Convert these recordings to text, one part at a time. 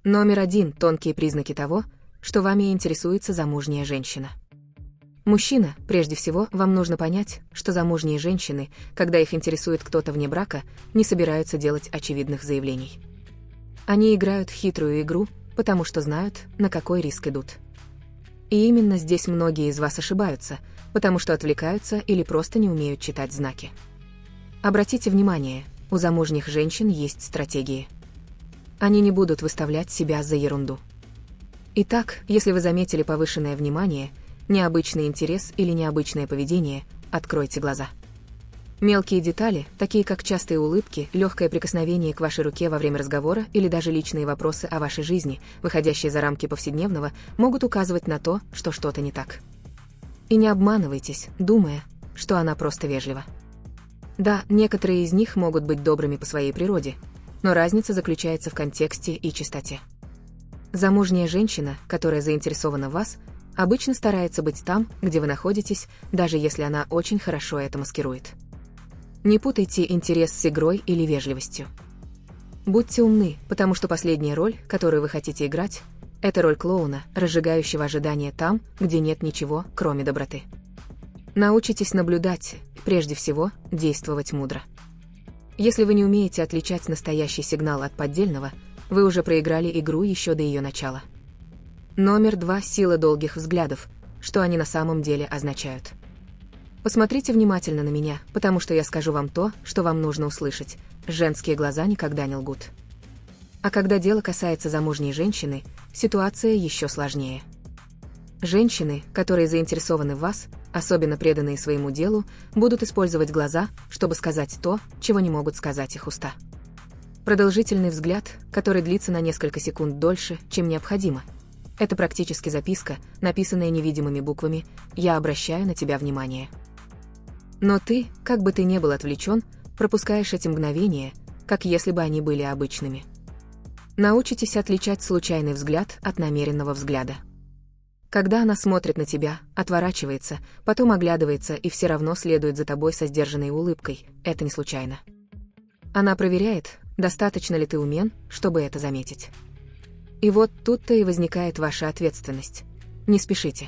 Номер 1. Тонкие признаки того, что вами интересуется замужняя женщина. Мужчина, прежде всего, вам нужно понять, что замужние женщины, когда их интересует кто-то вне брака, не собираются делать очевидных заявлений. Они играют в хитрую игру, потому что знают, на какой риск идут. И именно здесь многие из вас ошибаются, потому что отвлекаются или просто не умеют читать знаки. Обратите внимание, у замужних женщин есть стратегии. Они не будут выставлять себя за ерунду. Итак, если вы заметили повышенное внимание, необычный интерес или необычное поведение, откройте глаза. Мелкие детали, такие как частые улыбки, легкое прикосновение к вашей руке во время разговора или даже личные вопросы о вашей жизни, выходящие за рамки повседневного, могут указывать на то, что что-то не так. И не обманывайтесь, думая, что она просто вежлива. Да, некоторые из них могут быть добрыми по своей природе, но разница заключается в контексте и чистоте. Замужняя женщина, которая заинтересована в вас, обычно старается быть там, где вы находитесь, даже если она очень хорошо это маскирует. Не путайте интерес с игрой или вежливостью. Будьте умны, потому что последняя роль, которую вы хотите играть, это роль клоуна, разжигающего ожидания там, где нет ничего, кроме доброты. Научитесь наблюдать, прежде всего, действовать мудро. Если вы не умеете отличать настоящий сигнал от поддельного, вы уже проиграли игру еще до ее начала. Номер 2. Сила долгих взглядов. Что они на самом деле означают? Посмотрите внимательно на меня, потому что я скажу вам то, что вам нужно услышать. Женские глаза никогда не лгут. А когда дело касается замужней женщины, ситуация еще сложнее. Женщины, которые заинтересованы в вас, особенно преданные своему делу, будут использовать глаза, чтобы сказать то, чего не могут сказать их уста. Продолжительный взгляд, который длится на несколько секунд дольше, чем необходимо. Это практически записка, написанная невидимыми буквами «Я обращаю на тебя внимание». Но ты, как бы ты ни был отвлечен, пропускаешь эти мгновения, как если бы они были обычными. Научитесь отличать случайный взгляд от намеренного взгляда. Когда она смотрит на тебя, отворачивается, потом оглядывается и все равно следует за тобой со сдержанной улыбкой, это не случайно. Она проверяет, достаточно ли ты умен, чтобы это заметить. И вот тут-то и возникает ваша ответственность. Не спешите.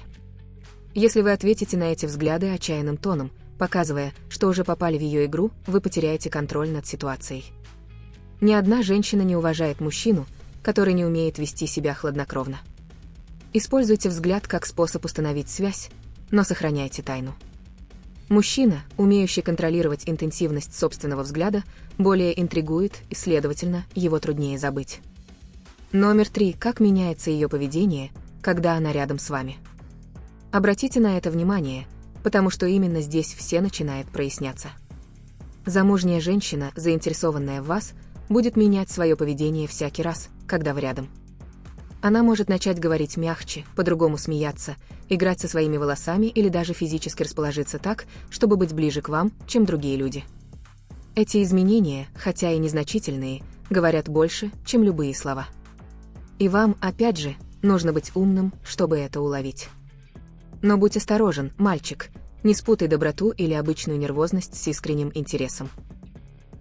Если вы ответите на эти взгляды отчаянным тоном, показывая, что уже попали в ее игру, вы потеряете контроль над ситуацией. Ни одна женщина не уважает мужчину, который не умеет вести себя хладнокровно. Используйте взгляд как способ установить связь, но сохраняйте тайну. Мужчина, умеющий контролировать интенсивность собственного взгляда, более интригует и, следовательно, его труднее забыть. Номер 3. Как меняется ее поведение, когда она рядом с вами? Обратите на это внимание, потому что именно здесь все начинает проясняться. Замужняя женщина, заинтересованная в вас, будет менять свое поведение всякий раз, когда вы рядом. Она может начать говорить мягче, по-другому смеяться, играть со своими волосами или даже физически расположиться так, чтобы быть ближе к вам, чем другие люди. Эти изменения, хотя и незначительные, говорят больше, чем любые слова. И вам, опять же, нужно быть умным, чтобы это уловить. Но будь осторожен, мальчик, не спутай доброту или обычную нервозность с искренним интересом.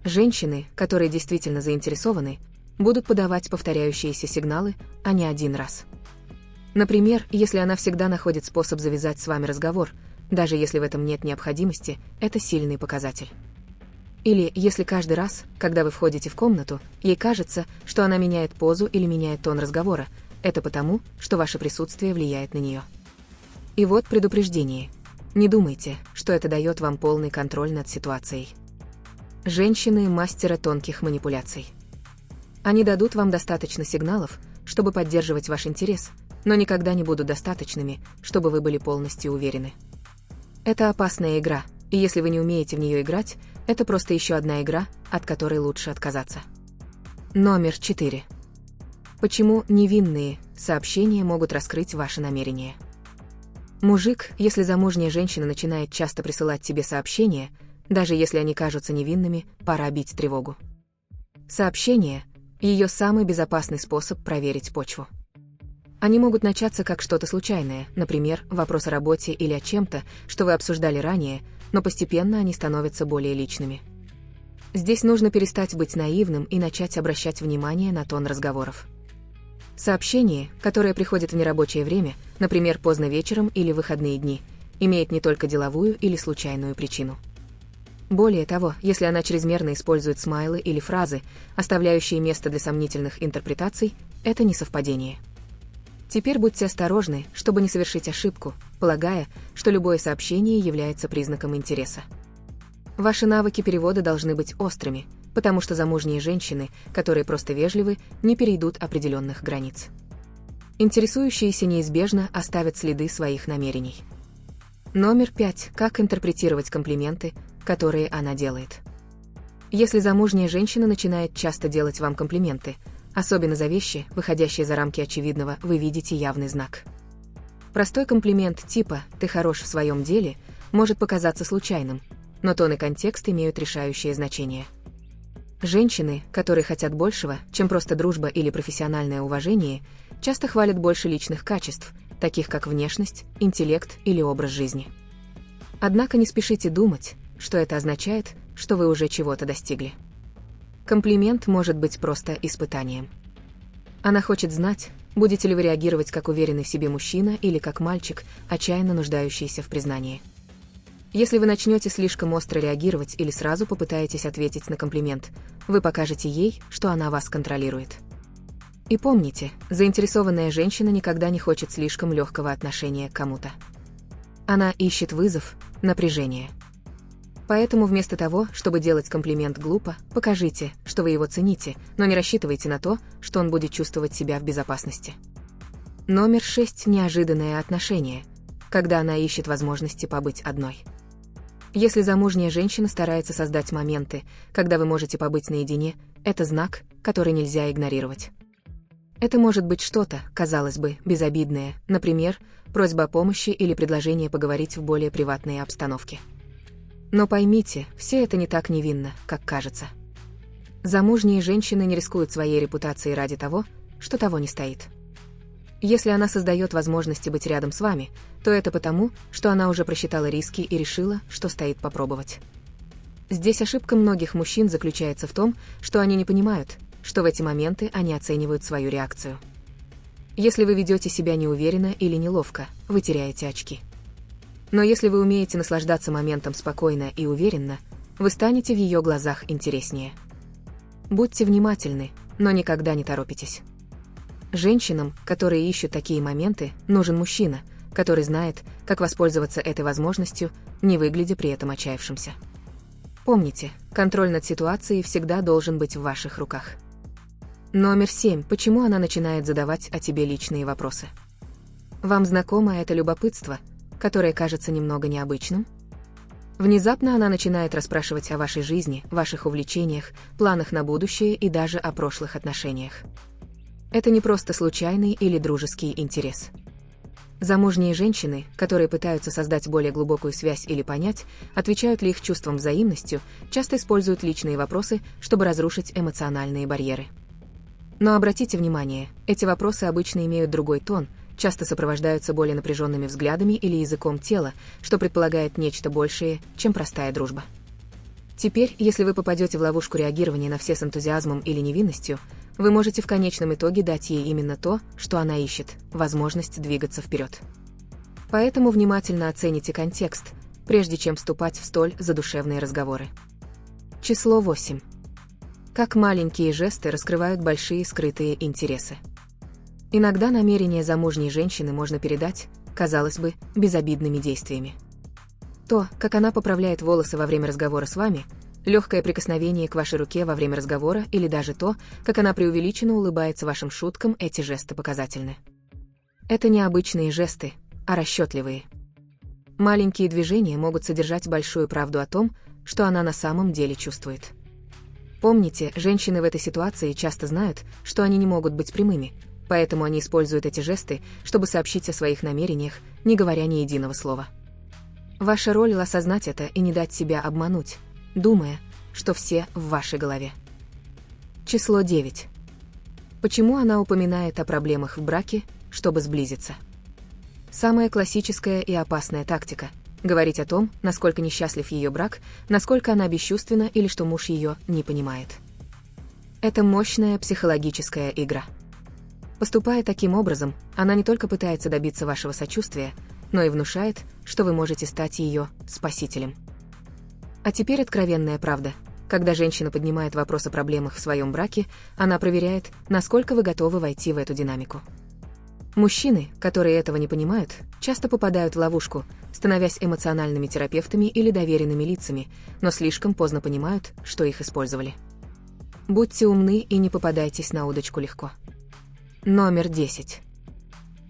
Женщины, которые действительно заинтересованы, будут подавать повторяющиеся сигналы, а не один раз. Например, если она всегда находит способ завязать с вами разговор, даже если в этом нет необходимости, это сильный показатель. Или если каждый раз, когда вы входите в комнату, ей кажется, что она меняет позу или меняет тон разговора, это потому, что ваше присутствие влияет на нее. И вот предупреждение. Не думайте, что это дает вам полный контроль над ситуацией. Женщины – мастера тонких манипуляций. Они дадут вам достаточно сигналов, чтобы поддерживать ваш интерес, но никогда не будут достаточными, чтобы вы были полностью уверены. Это опасная игра, и если вы не умеете в нее играть, это просто еще одна игра, от которой лучше отказаться. Номер 4. Почему невинные сообщения могут раскрыть ваши намерения? Мужик, если замужняя женщина начинает часто присылать тебе сообщения, даже если они кажутся невинными, пора бить тревогу. Сообщения – ее самый безопасный способ проверить почву. Они могут начаться как что-то случайное, например, вопрос о работе или о чем-то, что вы обсуждали ранее, но постепенно они становятся более личными. Здесь нужно перестать быть наивным и начать обращать внимание на тон разговоров. Сообщение, которое приходит в нерабочее время, например, поздно вечером или в выходные дни, имеет не только деловую или случайную причину. Более того, если она чрезмерно использует смайлы или фразы, оставляющие место для сомнительных интерпретаций, это не совпадение. Теперь будьте осторожны, чтобы не совершить ошибку, полагая, что любое сообщение является признаком интереса. Ваши навыки перевода должны быть острыми, потому что замужние женщины, которые просто вежливы, не перейдут определенных границ. Интересующиеся неизбежно оставят следы своих намерений. Номер 5. Как интерпретировать комплименты, которые она делает. Если замужняя женщина начинает часто делать вам комплименты, особенно за вещи, выходящие за рамки очевидного, вы видите явный знак. Простой комплимент типа «ты хорош в своем деле» может показаться случайным, но тон и контекст имеют решающее значение. Женщины, которые хотят большего, чем просто дружба или профессиональное уважение, часто хвалят больше личных качеств, таких как внешность, интеллект или образ жизни. Однако не спешите думать, что это означает, что вы уже чего-то достигли. Комплимент может быть просто испытанием. Она хочет знать, будете ли вы реагировать как уверенный в себе мужчина или как мальчик, отчаянно нуждающийся в признании. Если вы начнете слишком остро реагировать или сразу попытаетесь ответить на комплимент, вы покажете ей, что она вас контролирует. И помните, заинтересованная женщина никогда не хочет слишком легкого отношения к кому-то. Она ищет вызов, напряжение. Поэтому вместо того, чтобы делать комплимент глупо, покажите, что вы его цените, но не рассчитывайте на то, что он будет чувствовать себя в безопасности. Номер 6. Неожиданное отношение, когда она ищет возможности побыть одной. Если замужняя женщина старается создать моменты, когда вы можете побыть наедине, это знак, который нельзя игнорировать. Это может быть что-то, казалось бы, безобидное, например, просьба о помощи или предложение поговорить в более приватной обстановке. Но поймите, все это не так невинно, как кажется. Замужние женщины не рискуют своей репутацией ради того, что того не стоит. Если она создает возможности быть рядом с вами, то это потому, что она уже просчитала риски и решила, что стоит попробовать. Здесь ошибка многих мужчин заключается в том, что они не понимают, что в эти моменты они оценивают свою реакцию. Если вы ведете себя неуверенно или неловко, вы теряете очки. Но если вы умеете наслаждаться моментом спокойно и уверенно, вы станете в ее глазах интереснее. Будьте внимательны, но никогда не торопитесь. Женщинам, которые ищут такие моменты, нужен мужчина, который знает, как воспользоваться этой возможностью, не выглядя при этом отчаявшимся. Помните, контроль над ситуацией всегда должен быть в ваших руках. Номер 7. Почему она начинает задавать о тебе личные вопросы? Вам знакомо это любопытство, которое кажется немного необычным? Внезапно она начинает расспрашивать о вашей жизни, ваших увлечениях, планах на будущее и даже о прошлых отношениях. Это не просто случайный или дружеский интерес. Замужние женщины, которые пытаются создать более глубокую связь или понять, отвечают ли их чувствам взаимностью, часто используют личные вопросы, чтобы разрушить эмоциональные барьеры. Но обратите внимание, эти вопросы обычно имеют другой тон, часто сопровождаются более напряженными взглядами или языком тела, что предполагает нечто большее, чем простая дружба. Теперь, если вы попадете в ловушку реагирования на все с энтузиазмом или невинностью, вы можете в конечном итоге дать ей именно то, что она ищет – возможность двигаться вперед. Поэтому внимательно оцените контекст, прежде чем вступать в столь задушевные разговоры. Число 8. Как маленькие жесты раскрывают большие скрытые интересы. Иногда намерения замужней женщины можно передать, казалось бы, безобидными действиями. То, как она поправляет волосы во время разговора с вами, легкое прикосновение к вашей руке во время разговора или даже то, как она преувеличенно улыбается вашим шуткам, эти жесты показательны. Это не обычные жесты, а расчетливые. Маленькие движения могут содержать большую правду о том, что она на самом деле чувствует. Помните, женщины в этой ситуации часто знают, что они не могут быть прямыми, поэтому они используют эти жесты, чтобы сообщить о своих намерениях, не говоря ни единого слова. Ваша роль — осознать это и не дать себя обмануть, думая, что все в вашей голове. Число 9. Почему она упоминает о проблемах в браке, чтобы сблизиться? Самая классическая и опасная тактика — говорить о том, насколько несчастлив ее брак, насколько она бесчувственна или что муж ее не понимает. Это мощная психологическая игра. Поступая таким образом, она не только пытается добиться вашего сочувствия, но и внушает, что вы можете стать ее спасителем. А теперь откровенная правда. Когда женщина поднимает вопрос о проблемах в своем браке, она проверяет, насколько вы готовы войти в эту динамику. Мужчины, которые этого не понимают, часто попадают в ловушку, становясь эмоциональными терапевтами или доверенными лицами, но слишком поздно понимают, что их использовали. Будьте умны и не попадайтесь на удочку легко. Номер 10.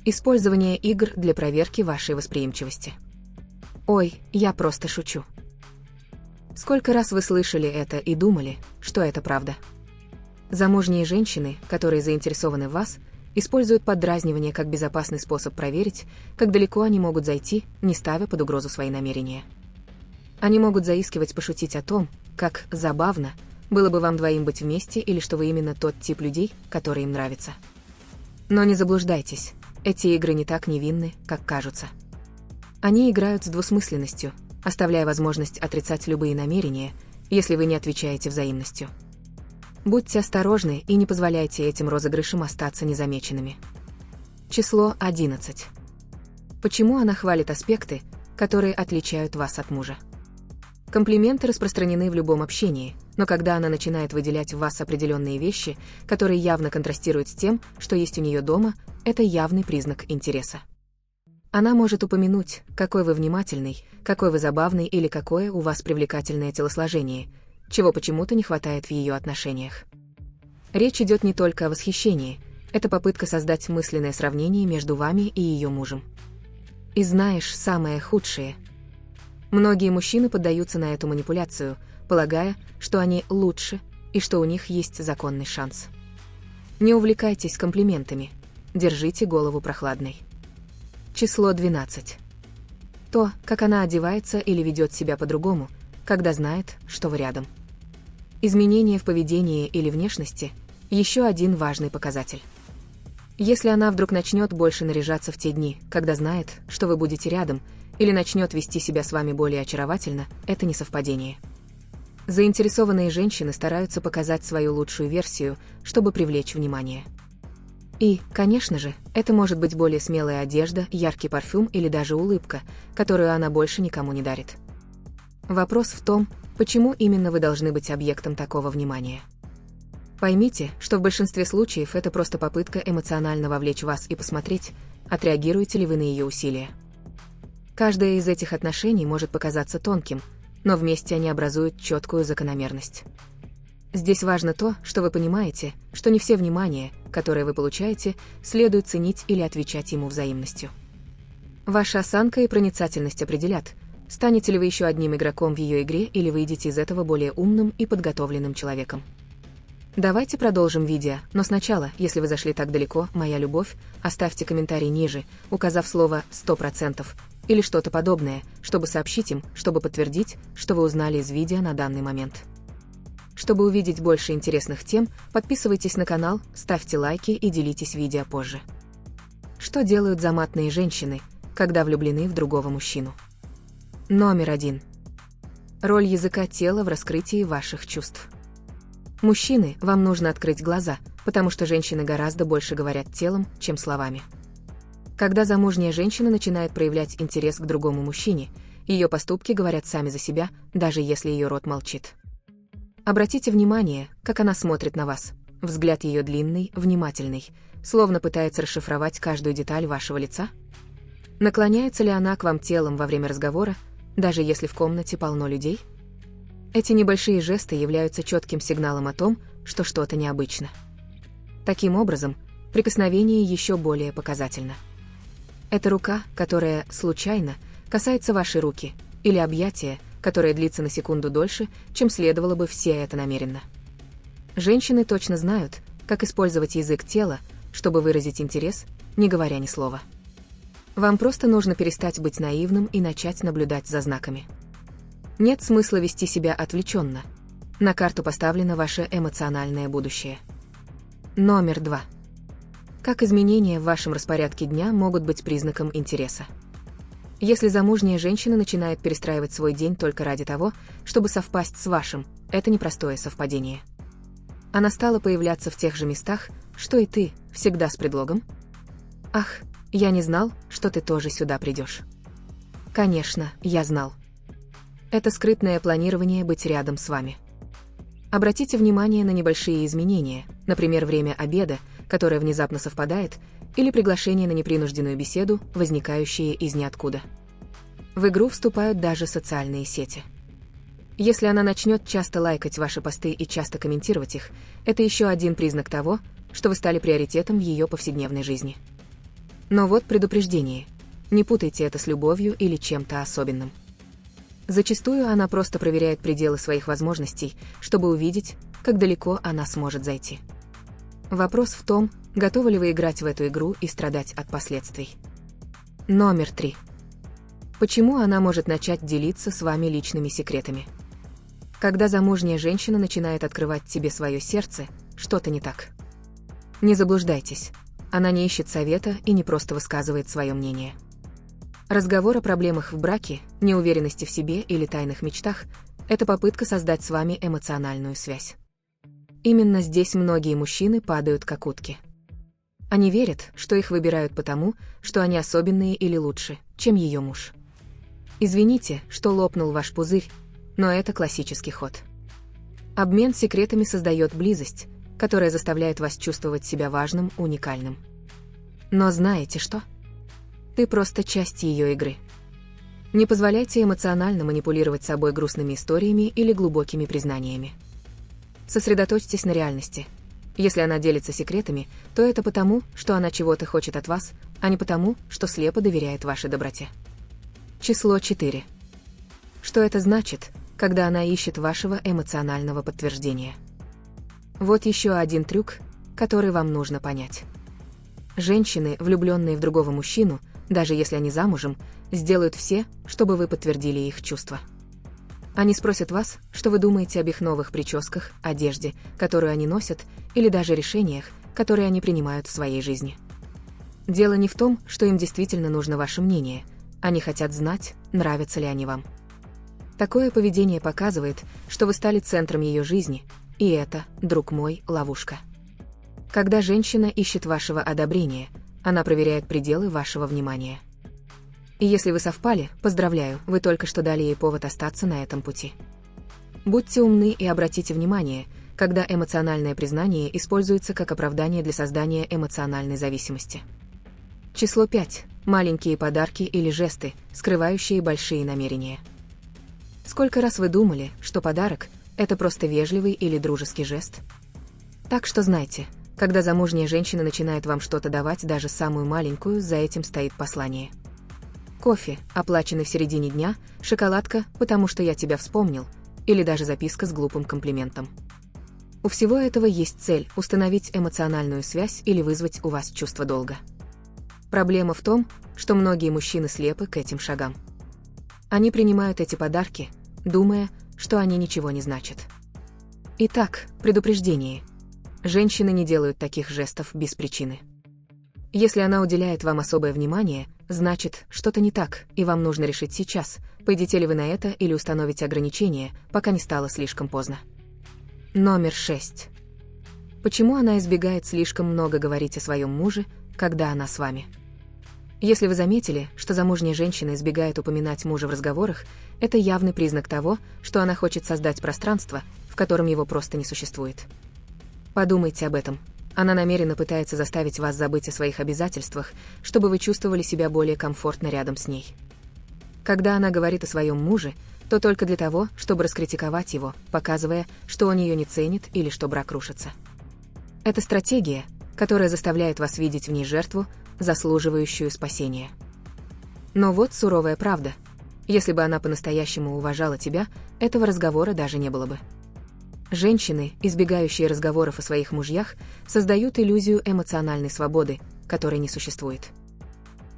Использование игр для проверки вашей восприимчивости. Ой, я просто шучу. Сколько раз вы слышали это и думали, что это правда? Замужние женщины, которые заинтересованы в вас, используют поддразнивание как безопасный способ проверить, как далеко они могут зайти, не ставя под угрозу свои намерения. Они могут заискивать, пошутить о том, как забавно было бы вам двоим быть вместе или что вы именно тот тип людей, который им нравится. Но не заблуждайтесь, эти игры не так невинны, как кажутся. Они играют с двусмысленностью, оставляя возможность отрицать любые намерения, если вы не отвечаете взаимностью. Будьте осторожны и не позволяйте этим розыгрышам остаться незамеченными. Число 11. Почему она хвалит аспекты, которые отличают вас от мужа? Комплименты распространены в любом общении, но когда она начинает выделять в вас определенные вещи, которые явно контрастируют с тем, что есть у нее дома, это явный признак интереса. Она может упомянуть, какой вы внимательный, какой вы забавный или какое у вас привлекательное телосложение, чего почему-то не хватает в ее отношениях. Речь идет не только о восхищении, это попытка создать мысленное сравнение между вами и ее мужем. И знаешь самое худшее. Многие мужчины поддаются на эту манипуляцию, полагая, что они лучше и что у них есть законный шанс. Не увлекайтесь комплиментами, держите голову прохладной. Число 12. То, как она одевается или ведет себя по-другому, когда знает, что вы рядом. Изменения в поведении или внешности – еще один важный показатель. Если она вдруг начнет больше наряжаться в те дни, когда знает, что вы будете рядом, или начнет вести себя с вами более очаровательно, это не совпадение. Заинтересованные женщины стараются показать свою лучшую версию, чтобы привлечь внимание. И, конечно же, это может быть более смелая одежда, яркий парфюм или даже улыбка, которую она больше никому не дарит. Вопрос в том, почему именно вы должны быть объектом такого внимания. Поймите, что в большинстве случаев это просто попытка эмоционально вовлечь вас и посмотреть, отреагируете ли вы на ее усилия. Каждое из этих отношений может показаться тонким, но вместе они образуют четкую закономерность. Здесь важно то, что вы понимаете, что не все внимание, которое вы получаете, следует ценить или отвечать ему взаимностью. Ваша осанка и проницательность определят, станете ли вы еще одним игроком в ее игре или выйдете из этого более умным и подготовленным человеком. Давайте продолжим видео, но сначала, если вы зашли так далеко, моя любовь, оставьте комментарий ниже, указав слово «100%» или что-то подобное, чтобы сообщить им, чтобы подтвердить, что вы узнали из видео на данный момент. Чтобы увидеть больше интересных тем, подписывайтесь на канал, ставьте лайки и делитесь видео позже. Что делают заматные женщины, когда влюблены в другого мужчину? Номер 1. Роль языка тела в раскрытии ваших чувств. Мужчины, вам нужно открыть глаза, потому что женщины гораздо больше говорят телом, чем словами. Когда замужняя женщина начинает проявлять интерес к другому мужчине, ее поступки говорят сами за себя, даже если ее рот молчит. Обратите внимание, как она смотрит на вас. Взгляд ее длинный, внимательный, словно пытается расшифровать каждую деталь вашего лица. Наклоняется ли она к вам телом во время разговора, даже если в комнате полно людей? Эти небольшие жесты являются четким сигналом о том, что что-то необычно. Таким образом, прикосновение еще более показательно. Это рука, которая, случайно, касается вашей руки, или объятие, которое длится на секунду дольше, чем следовало бы все это намеренно. Женщины точно знают, как использовать язык тела, чтобы выразить интерес, не говоря ни слова. Вам просто нужно перестать быть наивным и начать наблюдать за знаками. Нет смысла вести себя отвлеченно. На карту поставлено ваше эмоциональное будущее. Номер 2. Как изменения в вашем распорядке дня могут быть признаком интереса? Если замужняя женщина начинает перестраивать свой день только ради того, чтобы совпасть с вашим, это непростое совпадение. Она стала появляться в тех же местах, что и ты всегда с предлогом? Ах, я не знал, что ты тоже сюда придешь. Конечно, я знал. Это скрытное планирование быть рядом с вами. Обратите внимание на небольшие изменения, например, время обеда, которое внезапно совпадает, или приглашение на непринужденную беседу, возникающие из ниоткуда. В игру вступают даже социальные сети. Если она начнет часто лайкать ваши посты и часто комментировать их, это еще один признак того, что вы стали приоритетом в ее повседневной жизни. Но вот предупреждение. Не путайте это с любовью или чем-то особенным. Зачастую она просто проверяет пределы своих возможностей, чтобы увидеть, как далеко она сможет зайти. Вопрос в том, готовы ли вы играть в эту игру и страдать от последствий. Номер 3. Почему она может начать делиться с вами личными секретами? Когда замужняя женщина начинает открывать тебе свое сердце, что-то не так. Не заблуждайтесь. Она не ищет совета и не просто высказывает свое мнение. Разговор о проблемах в браке, неуверенности в себе или тайных мечтах – это попытка создать с вами эмоциональную связь. Именно здесь многие мужчины падают как утки. Они верят, что их выбирают потому, что они особенные или лучше, чем ее муж. Извините, что лопнул ваш пузырь, но это классический ход. Обмен секретами создает близость, которая заставляет вас чувствовать себя важным, уникальным. Но знаете что? Ты просто часть ее игры. Не позволяйте эмоционально манипулировать собой грустными историями или глубокими признаниями. Сосредоточьтесь на реальности. Если она делится секретами, то это потому, что она чего-то хочет от вас, а не потому, что слепо доверяет вашей доброте. Число 4. Что это значит, когда она ищет вашего эмоционального подтверждения? Вот еще один трюк, который вам нужно понять. Женщины, влюбленные в другого мужчину, даже если они замужем, сделают все, чтобы вы подтвердили их чувства. Они спросят вас, что вы думаете об их новых прическах, одежде, которую они носят, или даже решениях, которые они принимают в своей жизни. Дело не в том, что им действительно нужно ваше мнение. Они хотят знать, нравятся ли они вам. Такое поведение показывает, что вы стали центром ее жизни, и это, друг мой, ловушка. Когда женщина ищет вашего одобрения, она проверяет пределы вашего внимания. И если вы совпали, поздравляю, вы только что дали ей повод остаться на этом пути. Будьте умны и обратите внимание, когда эмоциональное признание используется как оправдание для создания эмоциональной зависимости. Число 5. Маленькие подарки или жесты, скрывающие большие намерения. Сколько раз вы думали, что подарок – это просто вежливый или дружеский жест? Так что знайте, когда замужняя женщина начинает вам что-то давать, даже самую маленькую, за этим стоит послание. Кофе, оплаченный в середине дня, шоколадка, потому что я тебя вспомнил, или даже записка с глупым комплиментом. У всего этого есть цель – установить эмоциональную связь или вызвать у вас чувство долга. Проблема в том, что многие мужчины слепы к этим шагам. Они принимают эти подарки, думая, что они ничего не значат. Итак, предупреждение. Женщины не делают таких жестов без причины. Если она уделяет вам особое внимание, значит, что-то не так, и вам нужно решить сейчас, пойдете ли вы на это или установите ограничения, пока не стало слишком поздно. Номер 6. Почему она избегает слишком много говорить о своем муже, когда она с вами? Если вы заметили, что замужняя женщина избегает упоминать мужа в разговорах, это явный признак того, что она хочет создать пространство, в котором его просто не существует. Подумайте об этом. Она намеренно пытается заставить вас забыть о своих обязательствах, чтобы вы чувствовали себя более комфортно рядом с ней. Когда она говорит о своем муже, то только для того, чтобы раскритиковать его, показывая, что он ее не ценит или что брак рушится. Это стратегия, которая заставляет вас видеть в ней жертву, заслуживающую спасения. Но вот суровая правда. Если бы она по-настоящему уважала тебя, этого разговора даже не было бы. Женщины, избегающие разговоров о своих мужьях, создают иллюзию эмоциональной свободы, которой не существует.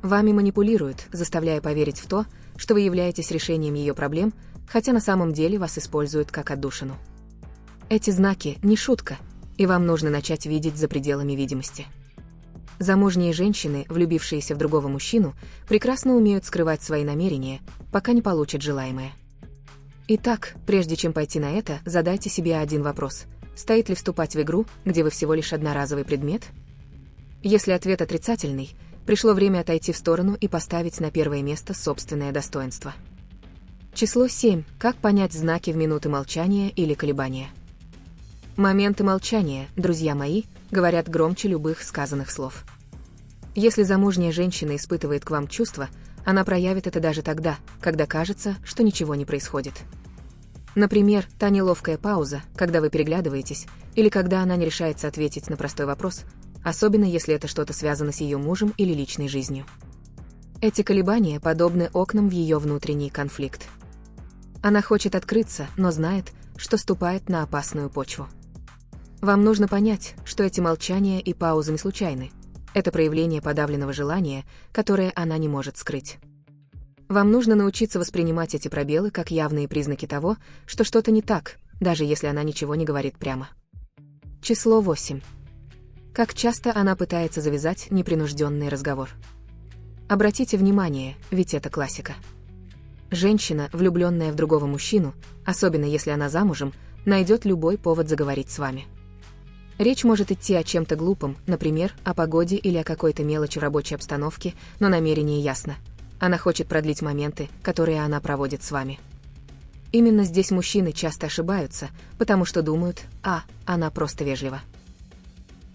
Вами манипулируют, заставляя поверить в то, что вы являетесь решением ее проблем, хотя на самом деле вас используют как отдушину. Эти знаки не шутка, и вам нужно начать видеть за пределами видимости. Замужние женщины, влюбившиеся в другого мужчину, прекрасно умеют скрывать свои намерения, пока не получат желаемое. Итак, прежде чем пойти на это, задайте себе один вопрос. стоит ли вступать в игру, где вы всего лишь одноразовый предмет? Если ответ отрицательный, пришло время отойти в сторону и поставить на первое место собственное достоинство. Число 7. Как понять знаки в минуты молчания или колебания? Моменты молчания, друзья мои, говорят громче любых сказанных слов. Если замужняя женщина испытывает к вам чувства, она проявит это даже тогда, когда кажется, что ничего не происходит. Например, та неловкая пауза, когда вы переглядываетесь, или когда она не решается ответить на простой вопрос, особенно если это что-то связано с ее мужем или личной жизнью. Эти колебания подобны окнам в ее внутренний конфликт. Она хочет открыться, но знает, что ступает на опасную почву. Вам нужно понять, что эти молчания и паузы не случайны. Это проявление подавленного желания, которое она не может скрыть. Вам нужно научиться воспринимать эти пробелы как явные признаки того, что что-то не так, даже если она ничего не говорит прямо. Число 8. Как часто она пытается завязать непринужденный разговор? Обратите внимание, ведь это классика. Женщина, влюбленная в другого мужчину, особенно если она замужем, найдет любой повод заговорить с вами. Речь может идти о чем-то глупом, например, о погоде или о какой-то мелочи в рабочей обстановке, но намерение ясно. Она хочет продлить моменты, которые она проводит с вами. Именно здесь мужчины часто ошибаются, потому что думают, она просто вежлива.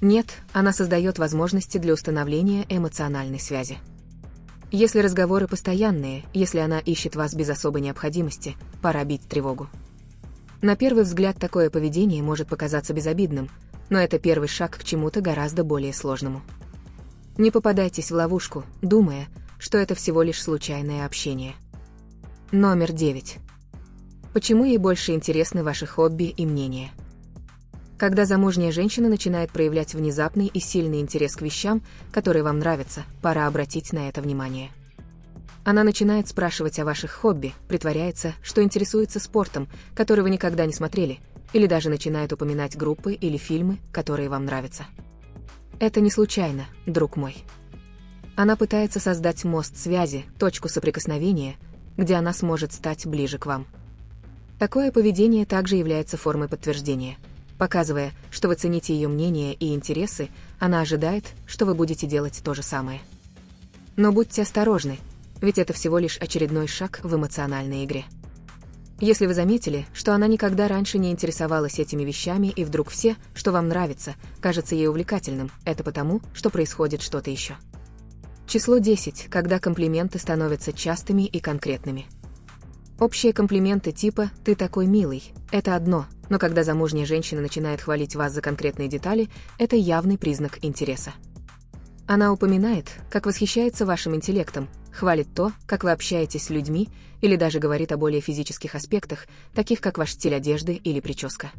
Нет, она создает возможности для установления эмоциональной связи. Если разговоры постоянные, если она ищет вас без особой необходимости, пора бить тревогу. На первый взгляд такое поведение может показаться безобидным, но это первый шаг к чему-то гораздо более сложному. Не попадайтесь в ловушку, думая, что это всего лишь случайное общение. Номер 9. Почему ей больше интересны ваши хобби и мнения? Когда замужняя женщина начинает проявлять внезапный и сильный интерес к вещам, которые вам нравятся, пора обратить на это внимание. Она начинает спрашивать о ваших хобби, притворяется, что интересуется спортом, который вы никогда не смотрели, или даже начинает упоминать группы или фильмы, которые вам нравятся. Это не случайно, друг мой. Она пытается создать мост связи, точку соприкосновения, где она сможет стать ближе к вам. Такое поведение также является формой подтверждения. Показывая, что вы цените ее мнение и интересы, она ожидает, что вы будете делать то же самое. Но будьте осторожны, ведь это всего лишь очередной шаг в эмоциональной игре. Если вы заметили, что она никогда раньше не интересовалась этими вещами и вдруг все, что вам нравится, кажется ей увлекательным, это потому, что происходит что-то еще. Число 10, когда комплименты становятся частыми и конкретными. Общие комплименты типа «ты такой милый» — это одно, но когда замужняя женщина начинает хвалить вас за конкретные детали, это явный признак интереса. Она упоминает, как восхищается вашим интеллектом, хвалит то, как вы общаетесь с людьми, или даже говорит о более физических аспектах, таких как ваш стиль одежды или прическа.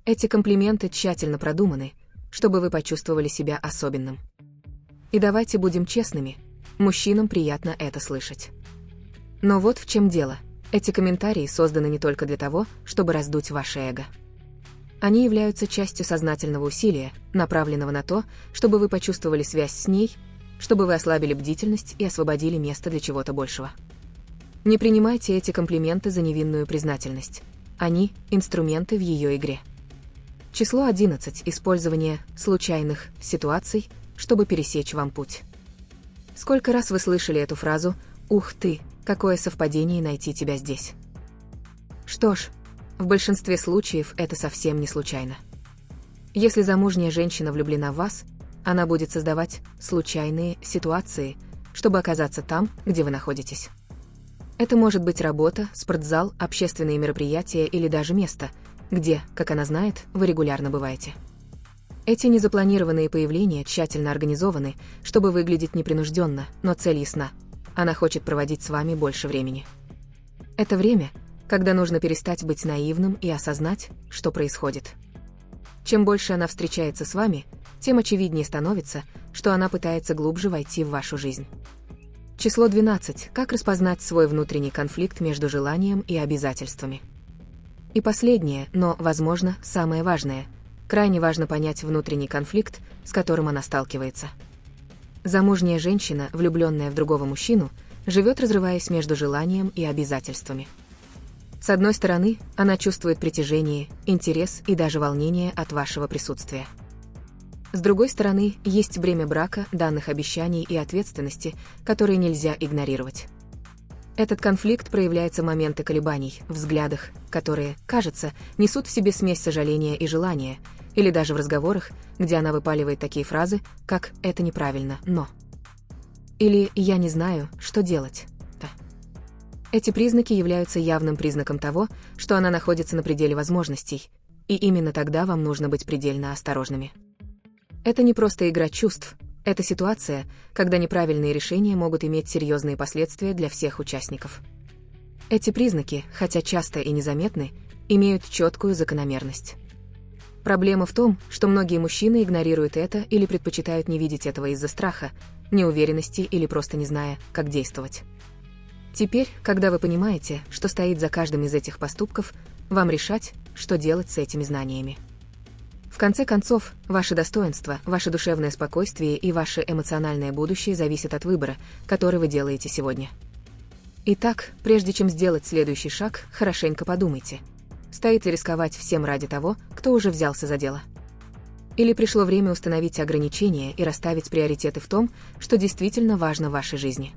Эти комплименты тщательно продуманы, чтобы вы почувствовали себя особенным. И давайте будем честными, мужчинам приятно это слышать. Но вот в чем дело. Эти комментарии созданы не только для того, чтобы раздуть ваше эго. Они являются частью сознательного усилия, направленного на то, чтобы вы почувствовали связь с ней, чтобы вы ослабили бдительность и освободили место для чего-то большего. Не принимайте эти комплименты за невинную признательность. Они – инструменты в ее игре. Число 11. Использование случайных ситуаций, чтобы пересечь вам путь. Сколько раз вы слышали эту фразу «Ух ты, какое совпадение найти тебя здесь». Что ж, в большинстве случаев это совсем не случайно. Если замужняя женщина влюблена в вас, она будет создавать случайные ситуации, чтобы оказаться там, где вы находитесь. Это может быть работа, спортзал, общественные мероприятия или даже место, где, как она знает, вы регулярно бываете. Эти незапланированные появления тщательно организованы, чтобы выглядеть непринужденно, но цель ясна. Она хочет проводить с вами больше времени. Это время, когда нужно перестать быть наивным и осознать, что происходит. Чем больше она встречается с вами, тем очевиднее становится, что она пытается глубже войти в вашу жизнь. Число 12. Как распознать свой внутренний конфликт между желанием и обязательствами? И последнее, но, возможно, самое важное. Крайне важно понять внутренний конфликт, с которым она сталкивается. Замужняя женщина, влюбленная в другого мужчину, живет, разрываясь между желанием и обязательствами. С одной стороны, она чувствует притяжение, интерес и даже волнение от вашего присутствия. С другой стороны, есть бремя брака, данных обещаний и ответственности, которые нельзя игнорировать. Этот конфликт проявляется в моменты колебаний, в взглядах, которые, кажется, несут в себе смесь сожаления и желания, или даже в разговорах, где она выпаливает такие фразы, как «это неправильно, но…» или «я не знаю, что делать». Эти признаки являются явным признаком того, что она находится на пределе возможностей, и именно тогда вам нужно быть предельно осторожными. Это не просто игра чувств, это ситуация, когда неправильные решения могут иметь серьезные последствия для всех участников. Эти признаки, хотя часто и незаметны, имеют четкую закономерность. Проблема в том, что многие мужчины игнорируют это или предпочитают не видеть этого из-за страха, неуверенности или просто не зная, как действовать. Теперь, когда вы понимаете, что стоит за каждым из этих поступков, вам решать, что делать с этими знаниями. В конце концов, ваше достоинство, ваше душевное спокойствие и ваше эмоциональное будущее зависят от выбора, который вы делаете сегодня. Итак, прежде чем сделать следующий шаг, хорошенько подумайте. Стоит ли рисковать всем ради того, кто уже взялся за дело? Или пришло время установить ограничения и расставить приоритеты в том, что действительно важно в вашей жизни?